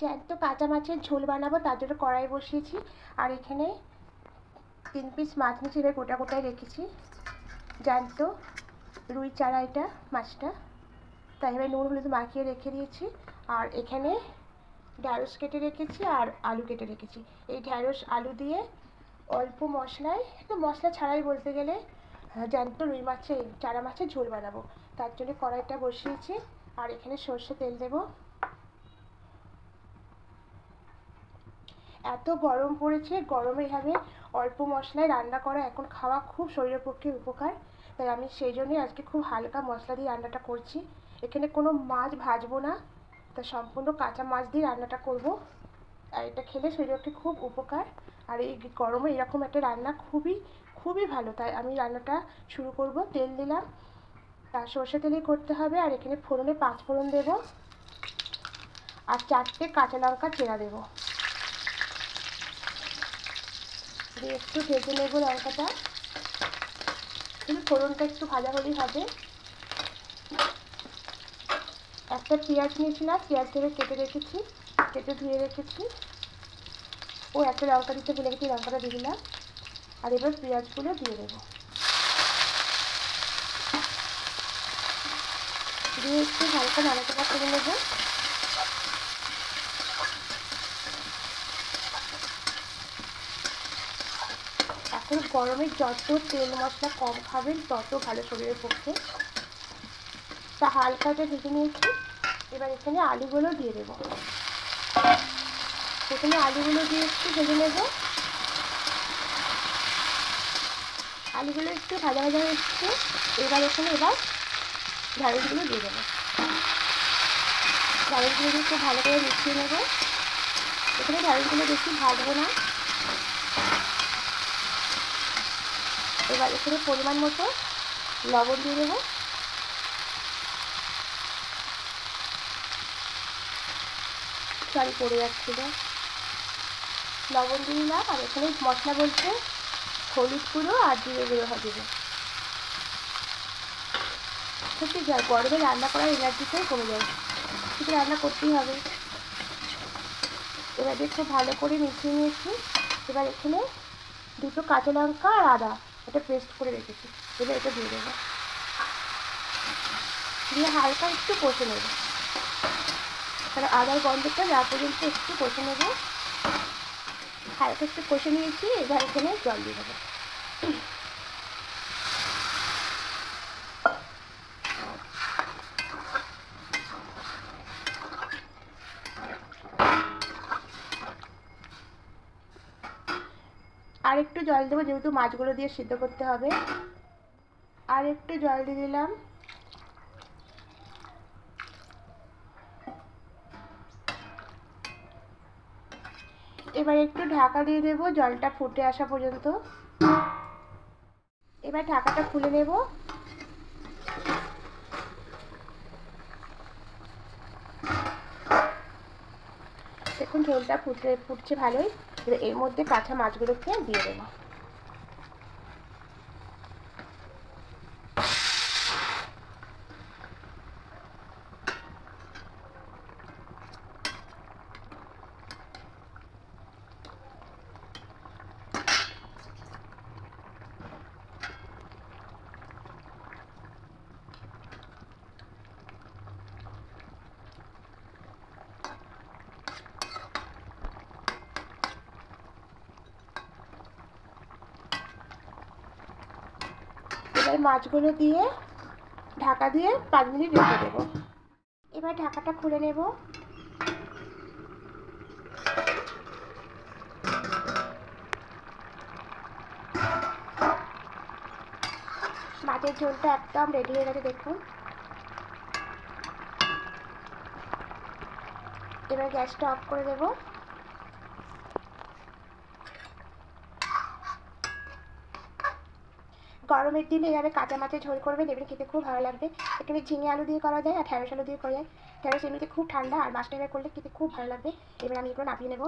জ্যান্ত কাঁচা মাছের ঝোল বানাবো, তার জন্য কড়াই বসিয়েছি। আর এখানে 3 পিস মাছ নিচে গোটা গোটায় রেখেছি। জ্যান্ত রুই চারা এটা মাছটা, তাই এবার নুন হলুদ মাখিয়ে রেখে দিয়েছি। আর এখানে ঢ্যাঁড়স কেটে রেখেছি আর আলু কেটে রেখেছি। এই ঢ্যাঁড়স আলু দিয়ে অল্প মশলায়, মশলা ছাড়াই বলতে গেলে, জ্যান্ত রুই মাছের চারা মাছের ঝোল বানাবো, তার জন্য কড়াইটা বসিয়েছি। আর এখানে সর্ষে তেল দেবো। এত গরম পড়েছে, গরমে এভাবে অল্প মশলায় রান্না করা এখন খাওয়া খুব শরীরের পক্ষে উপকার। তাই আমি সেই জন্যই আজকে খুব হালকা মশলা দিয়ে রান্নাটা করছি। এখানে কোনো মাছ ভাজবো না, তা সম্পূর্ণ কাঁচা মাছ দিয়ে রান্নাটা করব। আর এটা খেলে শরীরের পক্ষে খুব উপকার। আর এই গরমে এরকম একটা রান্না খুবই খুবই ভালো, তাই আমি রান্নাটা শুরু করব। তেল দিলাম, তার সর্ষে তেলেই করতে হবে। আর এখানে ফোড়নে 5 ফোড়ন দেবো আর 4টে কাঁচা লঙ্কা চেরা দেবো। দিয়ে একটু ভেজে নেব লঙ্কাটা, কিন্তু ফোড়নটা একটু ভাজা হলেই হবে। একটা পেঁয়াজ নিয়েছিলাম, পেঁয়াজটাকে কেটে রেখেছি, কেটে ধুয়ে রেখেছি। ও একটা লঙ্কা দিতে ভুলে গেছি, লঙ্কাটা দিয়ে দিলাম। আর এবার পেঁয়াজগুলো দিয়ে দেবো, দিয়ে একটু হালকা নাড়াচাড়া করে নেব। এখন গরমে যত তেল মশলা কম খাবেন তত ভালো শরীরের পক্ষে। তা হালকাটা ভেজে নিয়েছি। এবার এখানে আলুগুলো দিয়ে দেবো। এখানে আলুগুলো দিয়ে একটু ভেজে নেব। আলুগুলো একটু ভাজা ভাজা হচ্ছে। এবার ঢ্যাঁড়সগুলো দিয়ে দেবো। ঢ্যাঁড়সগুলো দিয়ে একটু ভালো করে মিশিয়ে নেব। এখানে ঢ্যাঁড়সগুলো বেশি ভাজবো না। এবার এখানে পরিমাণ মতো লবণ দিয়ে দেবো। পড়ে যাচ্ছিল, লবণ দিয়ে দিলাম। আর এখানে মশলা বলতে হলুদ গুঁড়ো আর জিরে গুঁড়ো দেবো। সত্যি যায়, গরমে রান্না করার এনার্জিটাই কমে যায়, কিন্তু রান্না করতেই হবে। এবার খুব ভালো করে মিশিয়ে নিয়েছি। এবার এখানে 2টো কাঁচা লঙ্কা আর আদা এটা পেস্ট করে রেখেছি, এবার এটা দিয়ে দেবো। দিয়ে হালকা একটু কষে নেব, তাহলে আদার গন্ধটা যা পর্যন্ত একটু কষে নেব। হালকা একটু কষে নিয়েছি। এবার এখানে জল দিয়ে দেবো। আর একটু জল দেবো, যেহেতু মাছগুলো দিয়ে সিদ্ধ করতে হবে। আর একটু জল দিয়ে দিলাম। এবার একটু ঢাকা দিয়ে দেবো জলটা ফুটে আসা পর্যন্ত। এবার ঢাকাটা খুলে নেব। দেখুন ঝোলটা ফুটছে ভালোই। এর মধ্যে কাঁচা মাছগুলোকে দিয়ে দেবো। এবার মাছগুলো দিয়ে ঢাকা দিয়ে 5 মিনিট রেখে দেবো। এবার ঢাকাটা খুলে নেব। মাছের ঝোলটা একদম রেডি হয়ে গেছে দেখুন। এবার গ্যাসটা অফ করে দেবো। গরমের দিনে এভাবে কাঁচা মাছের ঝোল করবে, দেখবেন খেতে খুব ভালো লাগবে। এখানে ঝিঙে আলু দিয়ে করা যায় আর ঢ্যাঁড়স আলু দিয়ে করা যায়। ঢ্যাঁড়স এমনিতে খুব ঠান্ডা, আর মাছটা এবার করলে খেতে খুব ভালো লাগবে। এবার আমি এগুলো নামিয়ে নেব।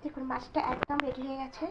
দেখুন মাছটা একদম রেডি হয়ে গেছে।